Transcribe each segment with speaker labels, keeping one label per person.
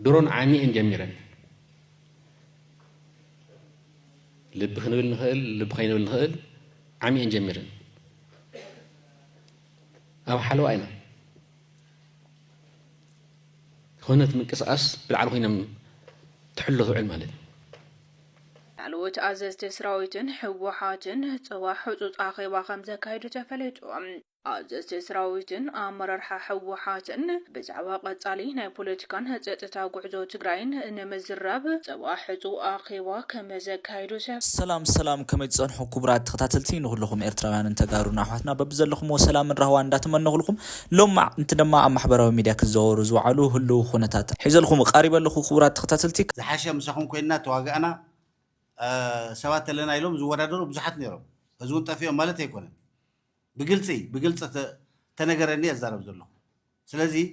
Speaker 1: درون عامي جميرا لب خنبل نخيل لب خينبل نخيل عامي جميرا أو حلو أين هنا تمنقصاص بالعلو هنا تحلو علم مالك
Speaker 2: علوت أززت سراويتن حوحاتن صواح حطوط آخيبا خمسة كايدو تفلتوهم أززت سراويتن آمررحا حوحاتن بزعوا قطالي ناي بوليتيكان هزتتا قعدو تقراين نمزراب صواح حطو آخيبا كمزا كايدو
Speaker 3: سلام كما يتصنحو كبرات تختاتلتي نقول لكم إرتراوان انتقارونا حواتنا ببزل لكم وسلام من رهوان داتمن نقول لكم لما انت دما أم محبروا ميديا كزور زوعلو هلو خونتات حيز لكم قاربا لكم كبرات تختاتلتي
Speaker 4: زحاشا مسخون كوينا تواقعنا سوات لنا يلوم زوادرو بزحت نيرو هزون طفيو مالت يكون بقلص تنغرني ازارب زلو سلازي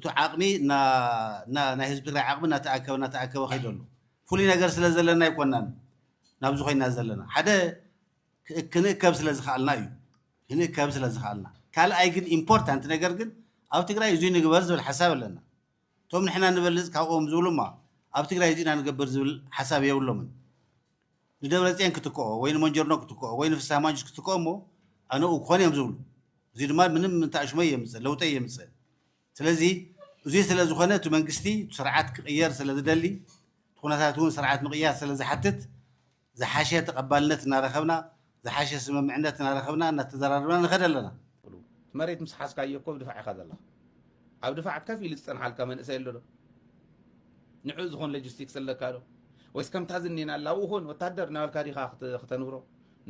Speaker 4: تو عقمي نا حزب تግራይ عقمي نتاكب خيدلو فولي ነገር ስለዘለና ይቆናን ናብዙ ኮይና ዘለና ሓደ ክንከብ ስለዝኻልና እዩ ክንከብ ስለዝኻልና ካልኣይ ግን ኢምፖርታንት ነገር ግን ኣብ ትግራይ እዚ ንግበር ዝብል ሓሳብ ኣለና ቶም ንሕና ንበልጽ ካብኦም ዝብሉማ ኣብ ትግራይ ዚና ንገብር ዝብል ሓሳብ የብሎምን ንደብረጽዮን ክትቆ ወይ ንመንጀርኖ ክትቆ ወይ ንፍሳህ ማንጅስ ክትቆሞ ኣነኡ ኮነም ዝብሉ እዚ ድማ ምንም እንታሽመ የምጽ ለውጠ የምጽ ስለዚህ እዚ ስለዝኾነ ቱ መንግስቲ ስርዓት ክቅየር ስለዝደሊ ኩነታቱን ስርዓት ምቅያር ስለዝሓትት ዝሓሸ ተቀባልነት እናረኸብና ዝሓሸ ስምምዕነት እናረኸብና እናተዘራርብና ንኸደለና
Speaker 5: መሬት ምስ ሓስካዮ እኮ ድፋዕ ኢኻ ዘላ ኣብ ድፋዕ ከፍ ኢሉ ዝፀንሓልካ መንእሰይ ኣሎ ዶ ንዑ ዝኾን ሎጂስቲክስ ኣለካ ዶ ወይስ ከምታ ዝኒና ኣላው ኹን ወታደር ናበልካ ዲኻ ክተንብሮ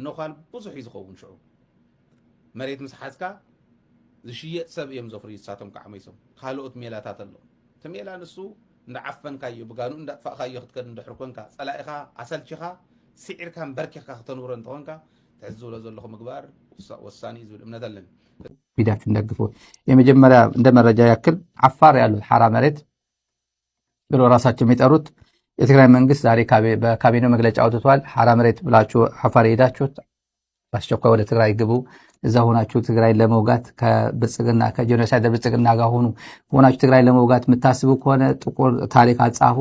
Speaker 5: ንኻል ብዙሕ እዩ ዝኸውን ሽዑ መሬት ምስ ሓስካ ዝሽየጥ ሰብ እዮም ዘፍሪ ይሳቶም ከዓመይሶም ካልኦት ሜላታት ኣሎ ተሜላ ንሱ እንዳዓፈንካዮ ብጋኑ እንዳጥፋእካዮ ክትከድ እንድሕር ኮንካ ፀላኢኻ ኣሰልቺኻ ስዒርካን በርኪኻ ክትነብሮ እንትኾንካ ትዕዝብሎ ዘለኹ ምግባር ወሳኒ ዝብል እምነት ኣለኒ
Speaker 6: ቪዲዮችን ደግፎ የመጀመሪያ እንደ መረጃ ያክል አፋር ያሉት ሐራ መሬት ብሎ ራሳቸው የሚጠሩት የትግራይ መንግስት ዛሬ በካቢኔ መግለጫ አውጥቷል። ሐራ መሬት ብላችሁ አፋር ሄዳችሁት በአስቸኳይ ወደ ትግራይ ግቡ፣ እዛ ሆናችሁ ትግራይ ለመውጋት ከብልጽግና ከጄኖሳይድ ብልጽግና ጋር ሆናችሁ ትግራይ ለመውጋት የምታስቡ ከሆነ ጥቁር ታሪክ አጻፉ፣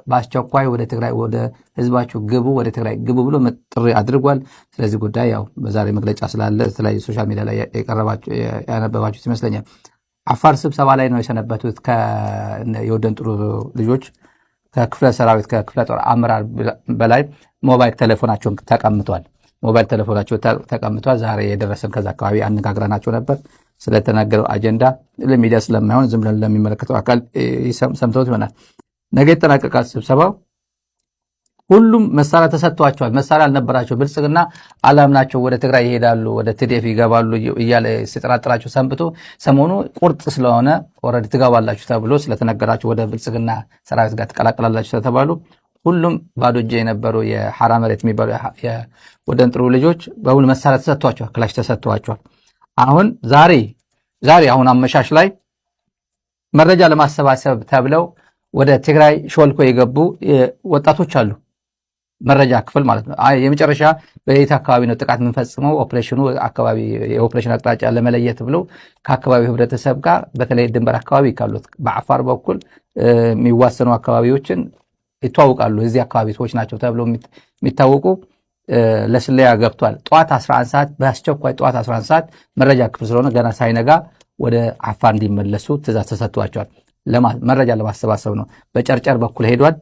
Speaker 6: በአስቸኳይ ወደ ትግራይ ወደ ህዝባችሁ ግቡ፣ ወደ ትግራይ ግቡ ብሎ ጥሪ አድርጓል። ስለዚህ ጉዳይ ያው በዛሬ መግለጫ ስላለ ስለዚህ ሶሻል ሚዲያ ላይ ያነበባችሁት ይመስለኛል። አፋር ስብሰባ ላይ ነው የሰነበቱት የወደን ጥሩ ልጆች ከክፍለ ሰራዊት ከክፍለ ጦር አመራር በላይ ሞባይል ቴሌፎናቸውን ተቀምጧል። ዛሬ የደረሰን ከዛ አካባቢ አነጋግረናቸው ነበር። ስለተናገረው አጀንዳ ለሚዲያ ስለማይሆን ዝም ብለን ለሚመለከተው አካል ሰምተውት ይሆናል። ነገ ይጠናቀቃል ስብሰባው። ሁሉም መሳሪያ ተሰጥቷቸዋል። መሳሪያ አልነበራቸው ብልጽግና አላምናቸው ወደ ትግራይ ይሄዳሉ፣ ወደ TDF ይገባሉ እያለ ሲጠራጥራቸው ሰንብቶ ሰሞኑ ቁርጥ ስለሆነ ኦሬዲ ትገባላችሁ ተብሎ ስለተነገራቸው ወደ ብልጽግና ሰራዊት ጋር ተቀላቀላላችሁ ተባሉ። ሁሉም ባዶ እጅ የነበሩ የሐራ መሬት የሚባሉ የወደን ጥሩ ልጆች በሁሉ መሳሪያ ተሰጥቷቸዋል፣ ክላሽ ተሰጥቷቸዋል። አሁን ዛሬ አሁን አመሻሽ ላይ መረጃ ለማሰባሰብ ተብለው ወደ ትግራይ ሾልኮ የገቡ ወጣቶች አሉ። መረጃ ክፍል ማለት ነው። የመጨረሻ በየት አካባቢ ነው ጥቃት የምንፈጽመው ኦፕሬሽኑ አካባቢ የኦፕሬሽን አቅጣጫ ለመለየት ብለው ከአካባቢው ህብረተሰብ ጋር በተለይ ድንበር አካባቢ ካሉት በአፋር በኩል የሚዋሰኑ አካባቢዎችን ይተዋወቃሉ። እዚህ አካባቢ ሰዎች ናቸው ተብለው የሚታወቁ ለስለያ ገብቷል። ጠዋት 11 ሰዓት በአስቸኳይ ጠዋት 11 ሰዓት መረጃ ክፍል ስለሆነ ገና ሳይነጋ ወደ አፋር እንዲመለሱ ትእዛዝ ተሰጥቷቸዋል። መረጃ ለማሰባሰብ ነው። በጨርጨር በኩል ሄዷል፣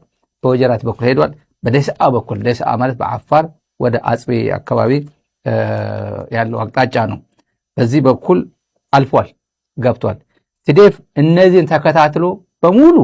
Speaker 6: በወጀራት በኩል ሄዷል። በደስአ በኩል ደስአ ማለት በአፋር ወደ አጽቢ አካባቢ ያለው አቅጣጫ ነው። በዚህ በኩል አልፏል፣ ገብቷል። TDF እነዚህን ተከታትሎ በሙሉ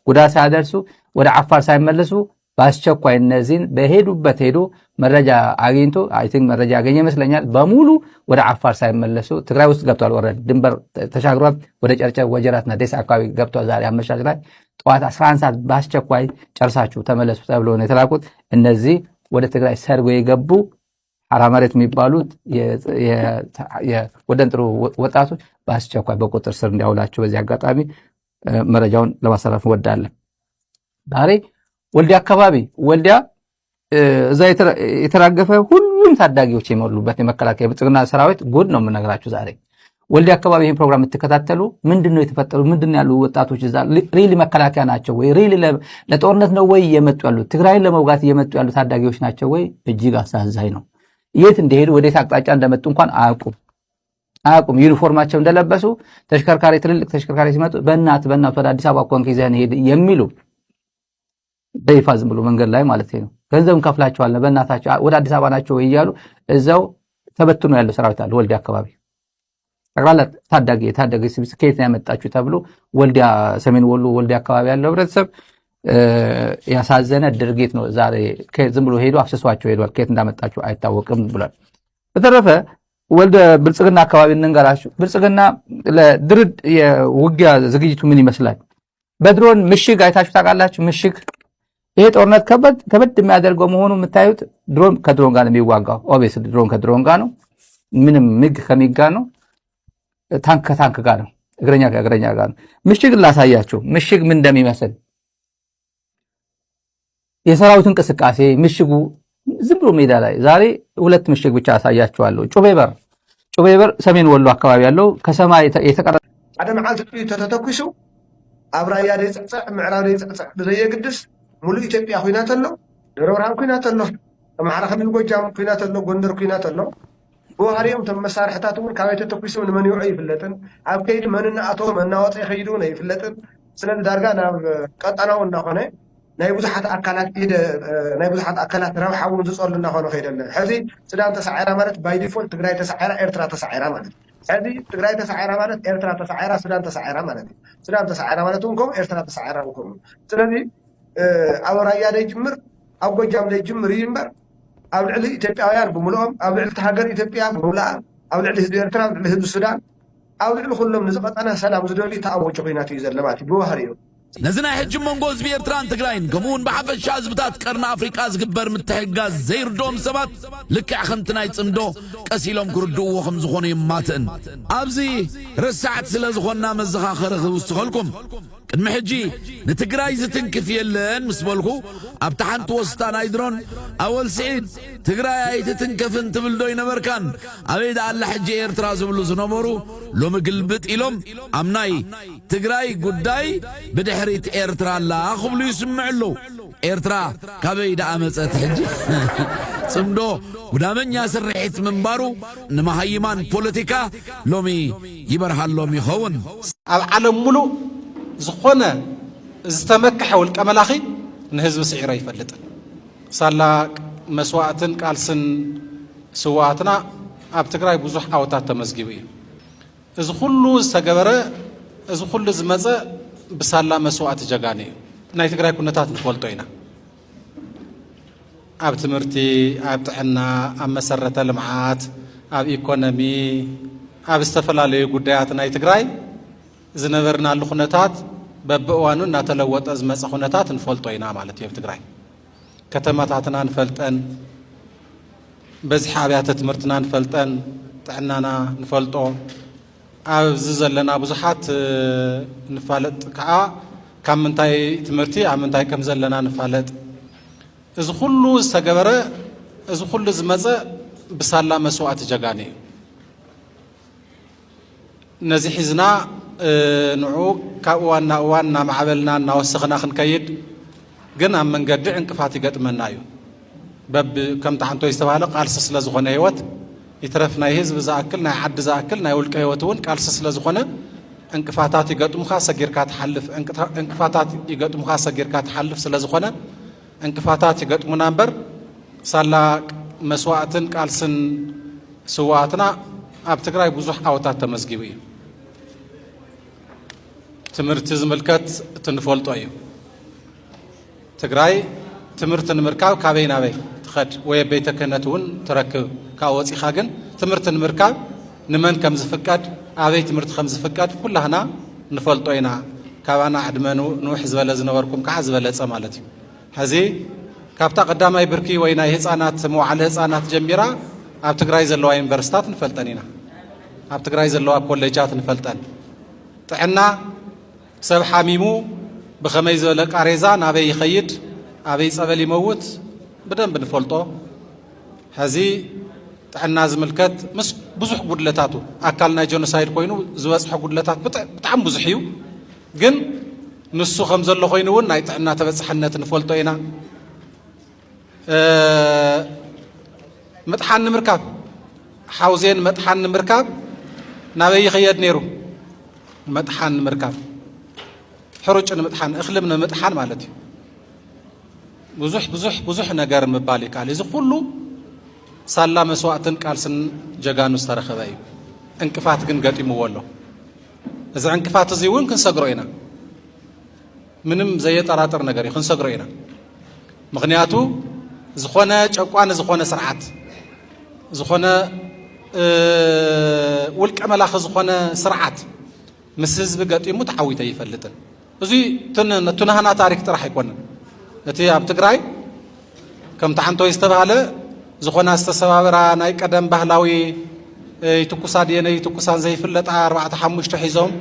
Speaker 6: ጉዳት ሳያደርሱ ወደ አፋር ሳይመለሱ በአስቸኳይ እነዚህን በሄዱበት ሄዶ መረጃ አግኝቶ አይ ቲንክ መረጃ ያገኘ ይመስለኛል። በሙሉ ወደ አፋር ሳይመለሱ ትግራይ ውስጥ ገብቷል። ወረድ ድንበር ተሻግሯል። ወደ ጨርጨር ወጀራትና ደስ አካባቢ ገብቷል። ዛሬ አመሻሽ ላይ ጠዋት 11 ሰዓት በአስቸኳይ ጨርሳችሁ ተመለሱ ተብሎ ነው የተላኩት። እነዚህ ወደ ትግራይ ሰርጎ የገቡ ሐራ መሬት የሚባሉት የወደን ጥሩ ወጣቶች በአስቸኳይ በቁጥር ስር እንዲያውላቸው በዚህ አጋጣሚ መረጃውን ለማስተላለፍ እንወዳለን። ዛሬ ወልዲያ አካባቢ ወልዲያ እዛ የተራገፈ ሁሉም ታዳጊዎች የሞሉበት የመከላከያ ብልጽግና ሰራዊት ጉድ ነው የምነግራችሁ። ዛሬ ወልዲያ አካባቢ ይሄን ፕሮግራም የምትከታተሉ ምንድነው የተፈጠሩ ምንድነው ያሉ ወጣቶች እዛ ሪሊ መከላከያ ናቸው ወይ ሪሊ ለጦርነት ነው ወይ የመጡ ያሉት ትግራይን ለመውጋት የመጡ ያሉት ታዳጊዎች ናቸው ወይ እጅግ አሳዛኝ ነው የት እንደሄዱ ወዴት አቅጣጫ እንደመጡ እንኳን አያውቁም ዩኒፎርማቸው እንደለበሱ ተሽከርካሪ ትልልቅ ተሽከርካሪ ሲመጡ በእናት ወደ አዲስ አበባ ኮንክ ይዘን ሄድ የሚሉ በይፋ ዝም ብሎ መንገድ ላይ ማለት ነው ገንዘብን ከፍላቸዋል በእናታቸው ወደ አዲስ አበባ ናቸው ወይ ይያሉ እዛው ተበትኖ ያለው ሰራዊት አለ ወልዲያ አካባቢ ጠቅላላ ታዳጊ ስኬት ነው ያመጣችሁ ተብሎ ወልዲያ ሰሜን ወሎ ወልዲያ አካባቢ ያለው ህብረተሰብ ያሳዘነ ድርጊት ነው ዛሬ ዝም ብሎ ሄዶ አፍስሷቸው ሄዷል ከየት እንዳመጣችሁ አይታወቅም ብሏል በተረፈ ወልደ ብልጽግና አካባቢ እንንገራችሁ ብልጽግና ለድርድ የውጊያ ዝግጅቱ ምን ይመስላል በድሮን ምሽግ አይታችሁ ታውቃላችሁ ምሽግ ይሄ ጦርነት ከበድ የሚያደርገው መሆኑ የምታዩት ድሮን ከድሮን ጋር ነው የሚዋጋው ኦብቪየስሊ ድሮን ከድሮን ጋር ነው ምንም ምግ ከሚጋ ነው ታንክ ከታንክ ጋር ነው እግረኛ ከእግረኛ ጋር ነው ምሽግ ላሳያችሁ ምሽግ ምን እንደሚመስል የሰራዊት እንቅስቃሴ ምሽጉ ዝም ብሎ ሜዳ ላይ ዛሬ ሁለት ምሽግ ብቻ አሳያችኋለሁ ጩቤ በር ሰሜን ወሎ አካባቢ ያለው ከሰማይ የተቀረ
Speaker 7: አደም ዓልት ተተኩሱ አብራያ ደጽጽዕ ምዕራብ ደጽጽዕ በዘየግድስ ሙሉ ኢትዮጵያ ኹይናተሎ ደረብራን ኹይናተሎ ማዕራ ክልል ጎጃም ኹይናተሎ ጎንደር ኹይናተሎ ወሃሪዮም ተመሳርሕታት ውን ካባይ ተተኩሱ ንመን ይውዕ ይፍለጥን ኣብ ከይድ መንና ኣቶ መናወጥ ይኸይዱ ነው ይፍለጥን ስለዚ ዳርጋ ናብ ቀጠናው እንዳኾነ ናይ ብዙሓት ኣካላት ረብሓውን ዝጸሉ እናኾነ ኸይደለ ሕዚ ሱዳን ተሳዒራ ማለት ባይ ዲፎልት ትግራይ ተሳዒራ ኤርትራ ተሳዒራ ማለት ሕዚ ትግራይ ተሳዒራ ማለት ኤርትራ ተሳዒራ ሱዳን ተሳዒራ ማለት ሱዳን ተሳዒራ ማለት እውን ከምኡ ኤርትራ ተሳዒራ እውን ከምኡ ስለዚ ኣብ ራያ ደይጅምር ኣብ ጎጃም ደይጅምር እዩ እምበር ኣብ ልዕሊ ኢትዮጵያውያን ብምልኦም ኣብ ልዕሊ ሃገር ኢትዮጵያ ብምልኣ ኣብ ልዕሊ ህዝቢ ኤርትራ ኣብ ልዕሊ ህዝቢ ሱዳን ኣብ ልዕሊ ኩሎም ንዝቐጠነ ሰላም ዝደልዩ ተኣወጀ ኩናት እዩ ዘሎ ማለት እዩ ብባህሪ እዩ
Speaker 8: نزنا حج منغوز بيرتران تقراين كمون بحفل شازبتات قرن أفريقيا زقبر متحقاز زير دوم سبات لك عخمتنا يتصمدو كسيلهم كردو وخمزخوني ماتن أبزي رسعت سلازخونا مزخاخر وستخلكم كدم حجي نتقراي زتنكف يلن مسبولكو أبتحان توسطان ايدرون أول سعيد تقراي اي تتنكفن تبلدوين بركان أبيد على حجي ايرتراز بلو زنمورو لو مقلبت إلهم أمناي تقراي قداي بدحريت إيرترا لا أخبلو يسمع له إيرترا كبيد عمسة حجي صمدو ودامن ياسر رحيت من بارو نما هيمان بوليتيكا لومي يبرحال لومي خون
Speaker 9: العالم ملو زخونة زتمكح والكملاخي نهزب سعيرا يفلت صالا مسواعتن كالسن سواعتنا أبتقراي بوزح أوتات تمزقبي إذا كله استقبره إذا كله زمزة بسالا مسواعت جاغاني نايت تقراي كنتات نفولتوينا أب تمرتي أب تحنا أب مسرة المعات أب إيكونومي أب استفلالي قديات نايت تقراي زنبرنا الخنتات ببقوانو ناتلوت أزمة خنتات نفولتوينا مالتي بتقراي كتماتاتنا نفلتن بزحابيات تمرتنا نفلتن تحنانا نفلتو أبزلنا بزحات نفلت كم من تاي تمرتي عم من تاي كم زلنا نفلت إذا كله استجبره إذا كله زمزة بسالا مسوعة جاغاني نزح زنا نعو كأوانا معبلنا نوسخنا خنكيد جنا من قد انكفاتي قد منايو باب كم تحنتو يستوالق قال سسلا زخنا هيوت يترفنا يهز بزاكلنا حد زاكلنا يقول كيوتون قال سسلا زخنا انكفاتات يقدم خاصة جيركات حلف انكفاتات يقدم خاصة جيركات حلف سلا زخنا انكفاتات يقدم نمبر صلا مسواعتن قال سن سواعتنا ابتقراي بزح اوتات تمزجبي تمرت زملكت تنفولطو ايو تقراي تمرت نمركاو كابينا بي تخد ويا بيتك نتون تركب كاوصي خاغن تمرت نمركاو نمن كم زفقاد ابي تمرت خمس فقاد كلها هنا نفلطوينا كابانا عدمنو نوح زبل زنبركم كعز بلص مالتي هذه كابتا قداماي بركي وينا هصانات موعل هصانات جميرا اب تقراي زلوا يونيفرسيتات نفلطنينا اب تقراي زلوا كوليجات نفلطن طعنا سب حميمو بخمي زلق اريزا نابي يخيد ابي صبل يموت بدن بنفلطو هذه طعنا زملكت مس ብዙሕ ጉድለታቱ ኣካል ናይ ጆኖሳይድ ኮይኑ ዝበፅሖ ጉድለታት ብጣዕሚ ብዙሕ እዩ ግን ንሱ ከም ዘሎ ኮይኑ እውን ናይ ጥዕና ተበፅሕነት ንፈልጦ ኢና መጥሓን ንምርካብ ሓውዜን መጥሓን ንምርካብ ናበይ ይኸየድ ነይሩ መጥሓን ንምርካብ ሕሩጭ ንምጥሓን እኽልም ንምጥሓን ማለት እዩ ብዙሕ ነገር ምባል ይካል እዚ ኩሉ ሳላ መስዋዕትን ቃልስን ጀጋኑ ዝተረኸበ እዩ እንቅፋት ግን ገጢምዎ ኣሎ እዚ እንቅፋት እዚ እውን ክንሰግሮ ኢና ምንም ዘየጠራጥር ነገር እዩ ክንሰግሮ ኢና ምክንያቱ ዝኾነ ጨቋን ዝኾነ ስርዓት ዝኾነ ውልቀ መላኽ ዝኾነ ስርዓት ምስ ህዝቢ ገጢሙ ተዓዊተ ይፈልጥን እዚ ትናህና ታሪክ ጥራሕ ኣይኮነን እቲ ኣብ ትግራይ ከም ተዓንቶ ዝተባሃለ ዝኾነ ዝተሰባበራ ናይ ቀደም ባህላዊ ይትኩሳ ድየነይ ይትኩሳን ዘይፍለጣ 4-5 ሒዞም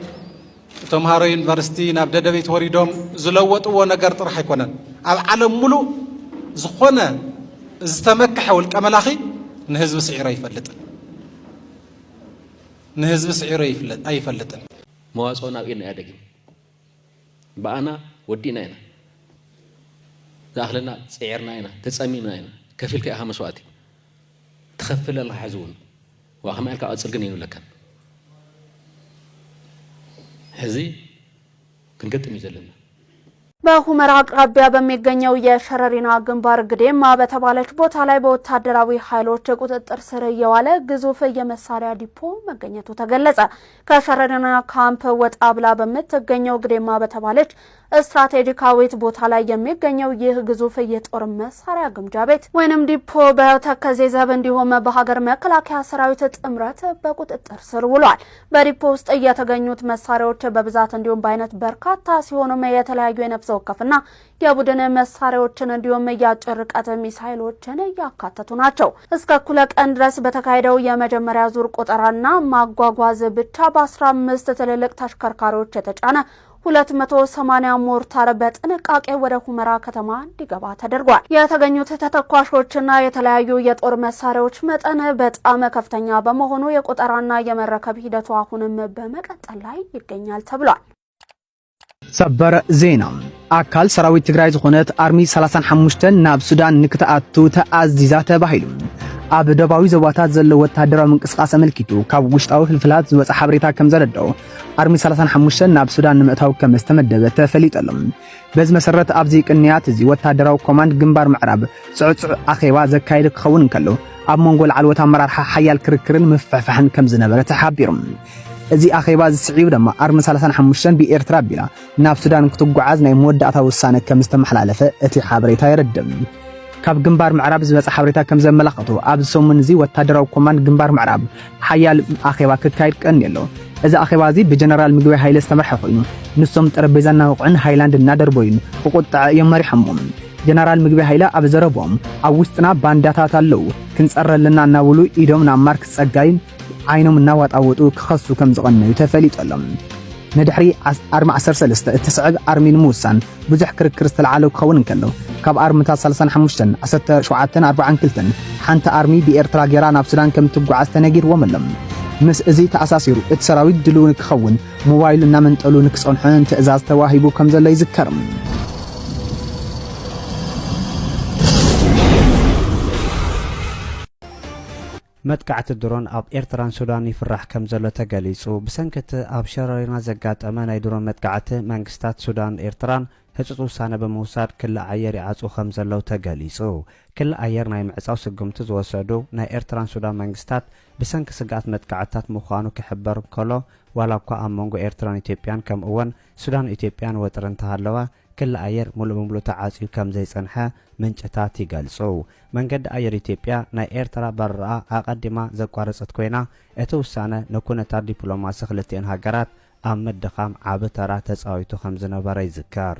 Speaker 9: ተምሃሮ ዩኒቨርሲቲ ናብ ደደቤት ወሪዶም ዝለወጥዎ ነገር ጥራሕ ኣይኮነን ኣብ ዓለም ሙሉእ ዝኾነ ዝተመክሐ ውልቀ መላኺ ንህዝቢ ስዒሮ ይፈልጥን ንህዝቢ ስዒሮ ኣይፈልጥን
Speaker 1: መዋፅኦ ናብ ኢድና እያ ደጊም በኣና ወዲእና ኢና ዝኣኽለና ፅዒርና ኢና ተፀሚምና ኢና ከፊልካ ኢኻ መስዋእቲ ትኸፍል ኣለካ ሕዚ እውን ዋኸማ ኢልካ ቅፅል ግን የብለካን ሕዚ ክንገጥም እዩ ዘለና
Speaker 10: በሁመራ አቅራቢያ በሚገኘው የሸረሪና ግንባር ግዴማ በተባለች ቦታ ላይ በወታደራዊ ኃይሎች ቁጥጥር ስር የዋለ ግዙፍ የመሳሪያ ዲፖ መገኘቱ ተገለጸ። ከሸረሪና ካምፕ ወጣ ብላ በምትገኘው ግዴማ በተባለች ስትራቴጂካዊት ቦታ ላይ የሚገኘው ይህ ግዙፍ የጦር መሳሪያ ግምጃ ቤት ወይንም ዲፖ በተከዜ ዘብ እንዲሁም በሀገር መከላከያ ሰራዊት ጥምረት በቁጥጥር ስር ውሏል። በዲፖ ውስጥ የተገኙት መሳሪያዎች በብዛት እንዲሁም በአይነት በርካታ ሲሆኑ የተለያዩ የነፍስ ወከፍና የቡድን መሳሪያዎችን እንዲሁም የአጭር ርቀት ሚሳይሎችን ያካተቱ ናቸው። እስከ እኩለ ቀን ድረስ በተካሄደው የመጀመሪያ ዙር ቆጠራና ማጓጓዝ ብቻ በ15 ትልልቅ ተሽከርካሪዎች የተጫነ 280 ሞርታር በጥንቃቄ ወደ ሁመራ ከተማ እንዲገባ ተደርጓል። የተገኙት ተተኳሾችና የተለያዩ የጦር መሳሪያዎች መጠን በጣም ከፍተኛ በመሆኑ የቆጠራና የመረከብ ሂደቱ አሁንም በመቀጠል ላይ ይገኛል ተብሏል።
Speaker 11: ሰበር ዜና አካል ሰራዊት ትግራይ ዝኾነት አርሚ 35 ናብ ሱዳን ንክተኣቱ ተኣዚዛ ተባሂሉ ኣብ ደባዊ ዘባታት ዘሎ ወታደራዊ ምንቅስቃስ አመልኪቱ ካብ ውሽጣዊ ፍልፍላት ዝወፀ ሓበሬታ ከም ዘለደው አርሚ 35 ናብ ሱዳን ንምእታው ከም ዝተመደበ ተፈሊጠሎም። በዚ መሰረት ኣብዚ ቅንያት እዚ ወታደራዊ ኮማንድ ግንባር ምዕራብ ጽዑጽዕ ኣኼባ ዘካይድ ክኸውን እንከሎ ኣብ መንጎ ዓልወት ኣመራርሓ ሓያል ክርክርን ምፍሕፋሕን ከም ዝነበረ ተሓቢሮም። እዚ ኣኼባ ዝስዒቡ ድማ አርሚ 35 ብኤርትራ ቢላ ናብ ሱዳን ክትጓዓዝ ናይ መወዳእታ ውሳነ ከም ዝተመሓላለፈ እቲ ሓበሬታ ይረድም። ካብ ግንባር ምዕራብ ዝወፀ ሓበሬታ ከም ዘመላኽቱ ኣብ ሰሙን እዚ ወታደራዊ ኮማንድ ግንባር ምዕራብ ሓያል ኣኼባ ክካይድ ቀኒ ኣሎ። እዚ ኣኼባ እዚ ብጀነራል ምግበይ ሃይለ ዝተመርሐ ኮይኑ ንሶም ጠረጴዛና ውቕዕን ሃይላንድ እናደርበዩን ክቁጣዕ የመሪሖም። ጀነራል ምግበይ ሃይለ ኣብ ዘረቦም ኣብ ውስጥና ባንዳታት ኣለው ክንፀረልና እናብሉ ኢዶም ናብ ማርክ ፀጋይን ዓይኖም እናዋጣወጡ ክኸሱ ከም ዝቐነዩ ተፈሊጦሎም። ንድሕሪ ኣርሚ 13 እትስዕብ ኣርሚ ንምውሳን ብዙሕ ክርክር ዝተለዓለ ክኸውን እንከሎ ካብ ኣርሚታት 35 1742 ሓንቲ ኣርሚ ብኤርትራ ጌራ ናብ ሱዳን ከም ትጓዓዝ ተነጊርዎም ኣሎም። ምስ እዚ ተኣሳሲሩ እቲ ሰራዊት ድልው ክኸውን ሞባይል እናመንጠሉ ንክጸንሑን ትእዛዝ ተዋሂቡ ከም ዘሎ ይዝከር።
Speaker 12: መጥቃዕቲ ድሮን ኣብ ኤርትራን ሱዳን ይፍራሕ ከም ዘሎ ተገሊጹ። ብሰንከቲ ኣብ ሸረሪና ዘጋጠመ ናይ ድሮን መጥቃዕቲ መንግስታት ሱዳን ኤርትራን ህፁፅ ውሳነ ብምውሳድ ክልል ኣየር ይዓፁ ከም ዘለው ተገሊጹ። ክልል ኣየር ናይ ምዕፃው ስጉምቲ ዝወሰዱ ናይ ኤርትራን ሱዳን መንግስታት ብሰንኪ ስጋኣት መጥቃዕትታት ምዃኑ ክሕበር ከሎ ዋላ እኳ ኣብ መንጎ ኤርትራን ኢትዮጵያን ከምኡ እውን ሱዳን ኢትዮጵያን ወጥሪ እንተሃለወ ክልል ኣየር ሙሉእ በሙሉእ ተዓፅዩ ከም ዘይጸንሐ ምንጭታት ይገልጹ። መንገዲ ኣየር ኢትዮጵያ ናይ ኤርትራ በረራ ኣቐዲማ ዘቋረፀት ኮይና እቲ ውሳነ ንኩነታት ዲፕሎማሲ ክልቲአን ሃገራት ኣብ ምድኻም ዓብ ተራ ተፃዊቱ ከም ዝነበረ ይዝከር።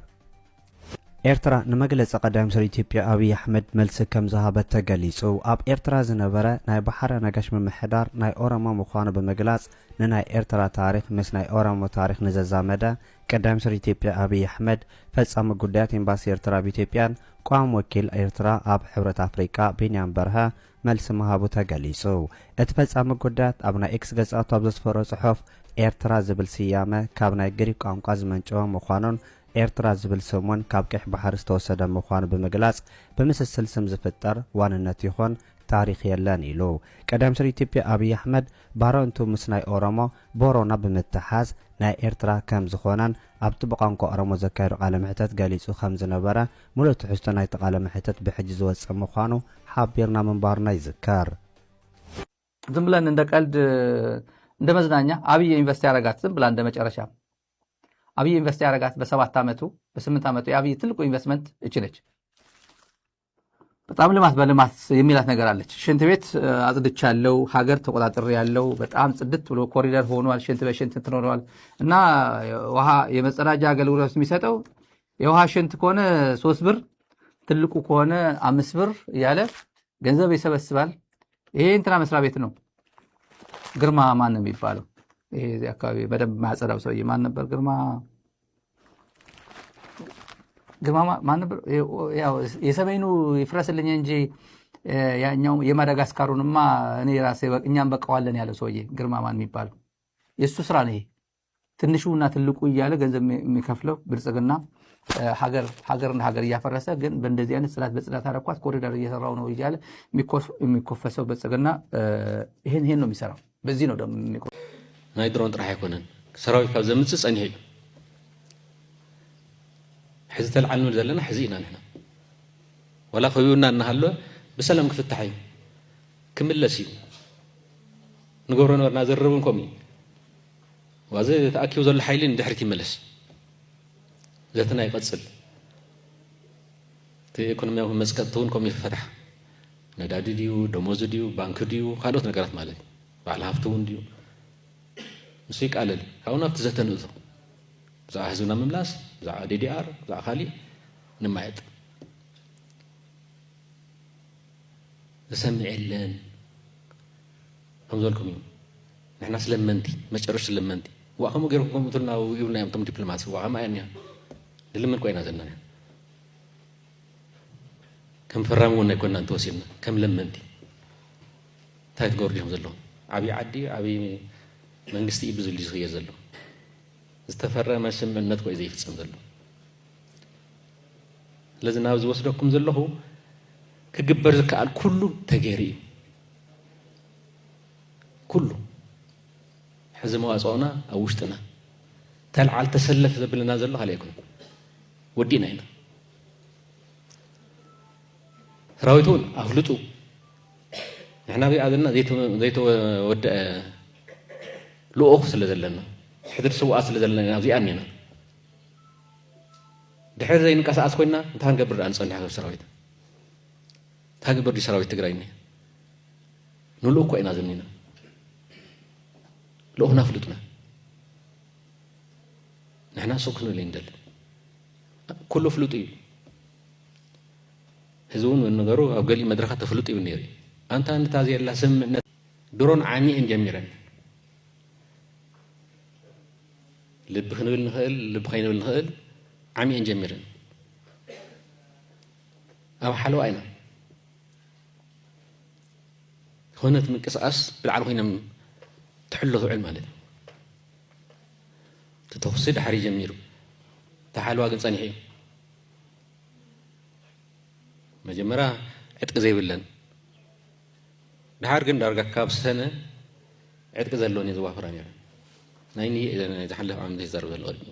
Speaker 12: ኤርትራ ንመግለፂ ቀዳማይ ሚኒስትር ኢትዮጵያ አብይ አሕመድ መልሲ ከም ዝሃበት ተገሊጹ። ኣብ ኤርትራ ዝነበረ ናይ ባሕረ ነጋሽ ምምሕዳር ናይ ኦሮሞ ምዃኑ ብምግላጽ ንናይ ኤርትራ ታሪክ ምስ ናይ ኦሮሞ ታሪክ ንዘዛመደ ቀዳማይ ሚኒስትር ኢትዮጵያ አብይ አሕመድ ፈጻሚ ጉዳያት ኤምባሲ ኤርትራ ብኢትዮጵያን ቋሚ ወኪል ኤርትራ ኣብ ሕብረት ኣፍሪቃ ቢንያም በርሀ መልሲ ምሃቡ ተገሊጹ እቲ ፈጻሚ ጉዳያት ኣብ ናይ ኤክስ ገጻቱ ኣብ ዘስፈሮ ጽሑፍ ኤርትራ ዝብል ስያመ ካብ ናይ ግሪክ ቋንቋ ዝመንጨወ ምዃኑን ኤርትራ ዝብል ስሙን ካብ ቅሕ ባሕሪ ዝተወሰደ ምዃኑ ብምግላጽ ብምስስል ስም ዝፍጠር ዋንነት ይኹን ታሪክ የለን ኢሉ ቀዳም ሚኒስትር ኢትዮጵያ አብይ አሕመድ ባሮንቱ ምስ ናይ ኦሮሞ ቦሮና ብምትሓዝ ናይ ኤርትራ ከም ዝኾነን ኣብቲ ብቋንቋ ኦሮሞ ዘካየዱ ቃለ መሕተት ገሊጹ ከም ዝነበረ ሙሉእ ትሕዝቶ ናይቲ ቃለ መሕተት ብሕጂ ዝወፅእ ምዃኑ ሓቢርና ምንባርና ይዝከር።
Speaker 6: ዝም ብለን እንደ ቀልድ እንደ መዝናኛ አብይ ዩኒቨርሲቲ ያረጋት ዝም ብላ እንደ መጨረሻ አብይ ዩኒቨርሲቲ ያረጋት በ7 ዓመቱ በ8 ዓመቱ የአብይ ትልቁ ኢንቨስትመንት እቺ ነች። በጣም ልማት በልማት የሚላት ነገር አለች። ሽንት ቤት አጽድቻለሁ፣ ሀገር ተቆጣጥሬ ያለው በጣም ጽድት ብሎ ኮሪደር ሆኗል፣ ሽንት በሽንት ተኖሯል እና ውሃ የመጸዳጃ አገልግሎት የሚሰጠው የውሃ ሽንት ከሆነ 3 ብር ትልቁ ከሆነ 5 ብር እያለ ገንዘብ ይሰበስባል። ይሄ እንትና መስሪያ ቤት ነው። ግርማ ማን ነው የሚባለው? ይሄ አካባቢ በደንብ ማጸዳው ሰውዬ ማን ነበር? ግርማ ማን ነበር? ያው የሰሜኑ ይፍረስልኝ እንጂ ያኛው የማዳጋስካሩንማ እኔ ራሴ እኛም በቀዋለን ያለው ሰውዬ ግርማ ማን የሚባለው የሱ ስራ ነው። ይሄ ትንሹና ትልቁ እያለ ገንዘብ የሚከፍለው ብልጽግና ሀገርና ሀገር እያፈረሰ ግን በእንደዚህ አይነት ጽዳት በጽዳት አረኳት ኮሪደር እየሰራው ነው እያለ የሚኮፈሰው ብልጽግና ይሄን ነው የሚሰራው። በዚህ ነው ደግሞ
Speaker 1: ናይ ድሮን ጥራሕ አይኮነን ሰራዊት ካብ ዘምጽእ ጸኒሕ እዩ ሕዚ ተልዓልኑ ዘለና ሕዚ ኢና ንሕና ወላ ኸቢውና እናሃሎ ብሰላም ክፍታሕ እዩ ክምለስ እዩ ንገብሮ ነበርና ዘርብን ከምኡ ዋዘ ተኣኪቡ ዘሎ ሓይሊ ንድሕሪት ይመለስ ዘተና ይቐጽል እቲ ኢኮኖሚያዊ መስቀጥቲ እውን ከምኡ ይፈታሕ ነዳዲ ድዩ ደሞዝ ድዩ ባንኪ ድዩ ካልኦት ነገራት ማለት እዩ ባዕሊ ሃፍቲ እውን ድዩ ንሱ ይቃለል ካብኡ ናብቲ ዘተንእቶ ብዛዕባ ህዝብና ምምላስ ብዛዕባ ዲዲአር ብዛዕባ ካሊእ ንማየጥ ዝሰምዕ የለን ከም ዝበልኩም እዩ ንሕና ስለመንቲ መጨረሽ ስለመንቲ ዋ ከምኡ ገይርኩም ከምኡ ትልና ይብልና እዮም እቶም ዲፕሎማት ዋ ከማ እያ ንልምን ኮይና ዘለና ከም ፈራሚ እውን ኣይኮንና እንተወሲድና ከም ለመንቲ እንታይ ትገብሩ ዲኹም ዘለኹም ዓብዪ ዓዲ ዓብዪ መንግስቲ እዩ ብዝብል ዝኽየድ ዘሎ ዝተፈረመ ስምዕነት ኮይ ዘይፍጽም ዘሎ ስለዚ ናብ ዝወስደኩም ዘለኹ ክግበር ዝከኣል ኩሉ ተገይሩ እዩ ኩሉ ሕዚ መዋፅኦና ኣብ ውሽጥና ተልዓል ተሰለፍ ዘብለና ዘሎ ካሊእ ኣይኮነ ወዲና ኢና ሰራዊት እውን ኣፍልጡ ንሕና ብኣ ዘለና ዘይተወድአ ልኡኽ ስለ ዘለና ሕድር ስዋኣት ስለ ዘለና ኣብዚኣ እኒና ድሕሪ ዘይንቀሳቐስ ኮይና እንታይ ክንገብር ዳ ንፀኒሕ ካብ ሰራዊት እንታይ ግበር ዲ ሰራዊት ትግራይ እኒአ ንልኡኽ ኮ ኢና ዝኒና ልኡኽና ፍልጡና ንሕና ሱቅ ክንብል ይንደሊ ኩሉ ፍሉጥ እዩ ሕዚ እውን ነገሩ ኣብ ገሊእ መድረኻት ተፍልጡ እዩ ነይሩ ኣንታ እንታዝየላ ስምዕነት ድሮን ዓሚእን ጀሚረን ልቢ ክንብል ንኽእል ልቢ ከይንብል ንኽእል ዓሚእን ጀሚረን ኣብ ሓለዋ ኢና ኮነት ምንቅስቓስ ብልዓል ኮይኖም ትሕሎ ትውዕል ማለት እዩ ተተኽሲ ድሓር ጀሚሩ ተሓልዋ ግን ጸኒሕ እዩ መጀመርያ ዕጥቂ ዘይብለን ድሓር ግን ዳርጋ ካብ ሰነ ዕጥቂ ዘለዎን እየ ዝዋፍራ ነይረ ናይኒ ዝሓለፈ ዓመት ይዛረብ ዘሎ ቀዲሙ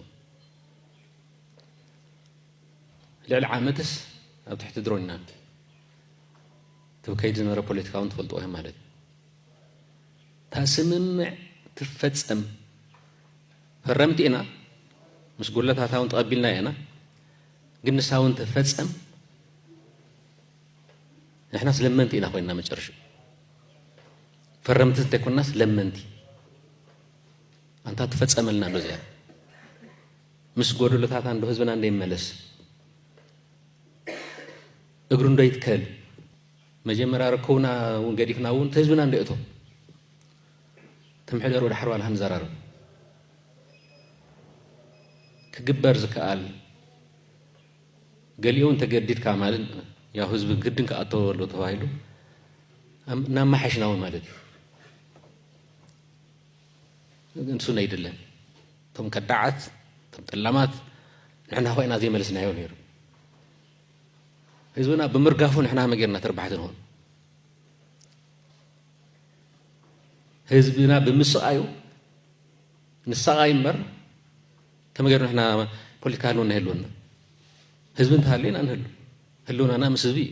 Speaker 1: ልዕሊ ዓመትስ ኣብ ትሕቲ ድሮን ኢና ትከይዲ ዝነበረ ፖለቲካውን ትፈልጥዎ እዮም ማለት እዩ ታስምምዕ ትፈጸም ፈረምቲ ኢና ምስ ጉለታታ እውን ተቐቢልና ኢና ግን ንሳ እውን ትፈጸም ንሕና ስለመንቲ ኢና ኮይንና መጨረሻ ፈረምቲ እንተይኮንናስ ለመንቲ አንታ ትፈጸመልና ዶ እዚኣ ምስ ጎደሎታታ እንዶ ህዝብና እንደይመለስ እግሩ እንደይትከል መጀመርያ ረከቡና እውን ገዲፍና እውን ህዝብና እንደእቶ ተምሕደር ወደ ሓርባና ክንዘራርብ ክግበር ዝከኣል ገሊኡ እውን ተገዲድካ ማለት ያው ህዝቢ ግድን ክኣተወሉ ተባሂሉ نام ما حشنا وين مالدي نسونا يدلن ثم كدعت ثم تلمات نحن هوينا زي ملسنا يونير حزبنا بمرقافون نحن ما قرنا تربحتن هون حزبنا بمسقايو نسقاي مر كما قرنا نحن بوليكالون نهلونا حزبنا تهلينا نهلو هلونا أنا مسبي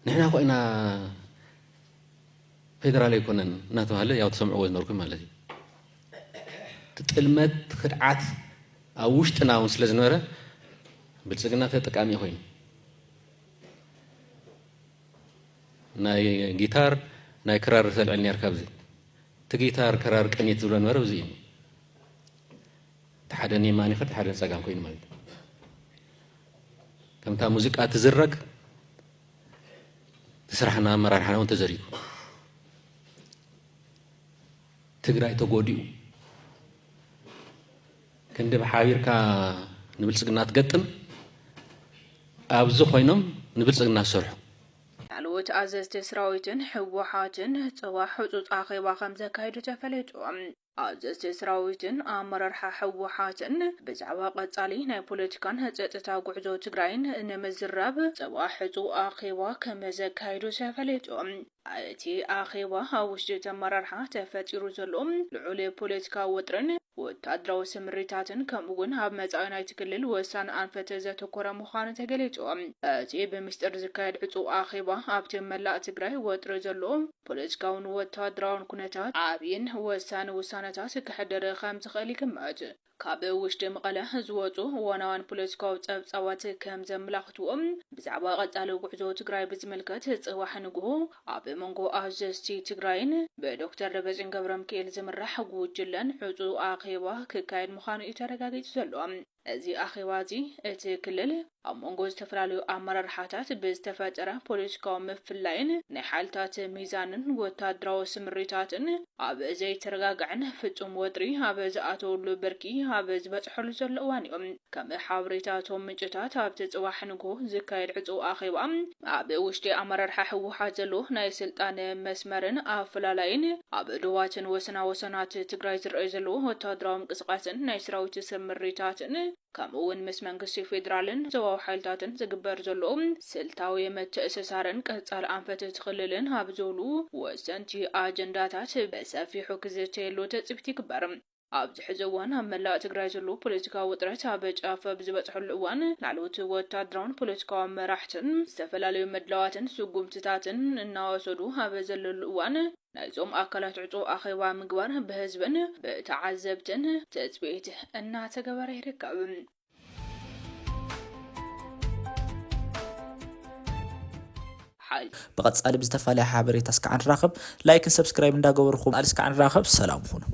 Speaker 1: نحن هوينا فيدرالي كونن ناتو هلا ياو تسمعوا نوركم مالتي تتلمت خدعات او وشطنا ون سلازنوره بلصقنا تطقامي ሆይን ናይ ጊታር ናይ ክራር ሰልዕልኒ ያርካብ ዚ ትጊታር ክራር ቀኒት ዝብሎ ነበረ እዚ ተሓደኒ ማኒ ፈት ሓደ ጸጋም ኮይን ማለት ከምታ ሙዚቃ ትዝረግ ተስራሕና መራርሓና ወንተ ዘሪኩ ትግራይ ተጎዲኡ كند بحايرك نبلسقنا تقدم أبزو خوينم نبلسقنا سرح
Speaker 2: علوت أززت سراويتن حوحاتن صواح حطوط آخيبا خمزة كايدو تفلتو أززت سراويتن أمررح حوحاتن بزعوا قطالي ناي بوليتيكان هزتتا قعدو تقراين نمزرب صواح حطوط آخيبا كمزة كايدو تفلتو أتي آخيبا هاوشجو تمررح تفتيرو زلوم لعولي بوليتيكا وطرن وتادراو سمريتاتن كمون هاب مزايناي تكلل وسان أنفت زتكورا مخانة تقليتو أتي بمستر زكايد عطو آخيبا أبتي ملاء تقراي وطر زلوم بوليتيكاون وتادراون كونتات عابين وسان وسانتات كحدر خامس خالي كمات كاب وشت مقله زوطو وانوان بوليتيكاو صوات كم زملاختوم بزعبا قطالو غعزو تግራይ بزملكت صواح نغو اب منغو ازستي تግራይን بدكتور دبرጽዮን ገብረሚካኤል ዝምራሕ ጉጅለን ሕጹ አኺባ ክካይድ ምዃኑ ይተረጋግጽ ዘሎ እዚ አኺባዚ እቲ ክልል ኣብ መንጎ ዝተፈላለዩ ኣመራርሓታት ብዝተፈጠረ ፖለቲካዊ ምፍላይን ናይ ሓልታት ሚዛንን ወታደራዊ ስምሪታትን ኣብ ዘይተረጋግዕን ፍጹም ወጥሪ ኣብ ዝኣተወሉ ብርኪ ኣብ ዝበጽሐሉ ዘሎ እዋን እዮም ከም ሓበሬታቶም ምንጭታት ኣብ ጽዋሕ ንጎ ዝካየድ ዕጹ ኣኺባ ኣብ ውሽጢ ኣመራርሓ ህወሓት ዘሎ ናይ ስልጣን መስመርን ኣፈላላይን ኣብ ድዋትን ወሰናት ትግራይ ዝረኣዩ ዘሎ ወታደራዊ ምንቅስቃስን ናይ ሰራዊት ስምሪታትን كمون مس منغسي فيدرالن زواو حيلتاتن زغبر زلو سلتاوي متأسسارن قصال انفت تخللن هابزولو وسنتي اجنداتات بسافي حكزتيلو تصبتي كبرم أبز حزوان هملا تقرأ زلو بوليتيكا وطرت هابج أفا بزبط حلوان لعلوت وتادرون بوليتيكا مراحتن استفلالي مدلواتن سوقومتتاتن النواسدو هابزل الوان نايزوم أكلات عطو أخيوا مقبار بهزبن بتعذبتن تثبيت أنها تقبر يركب
Speaker 3: بقد صالب زتفالي حابري تسكعن راخب لايك سبسكرايب ندا قبركم ألسكعن راخب سلام خونو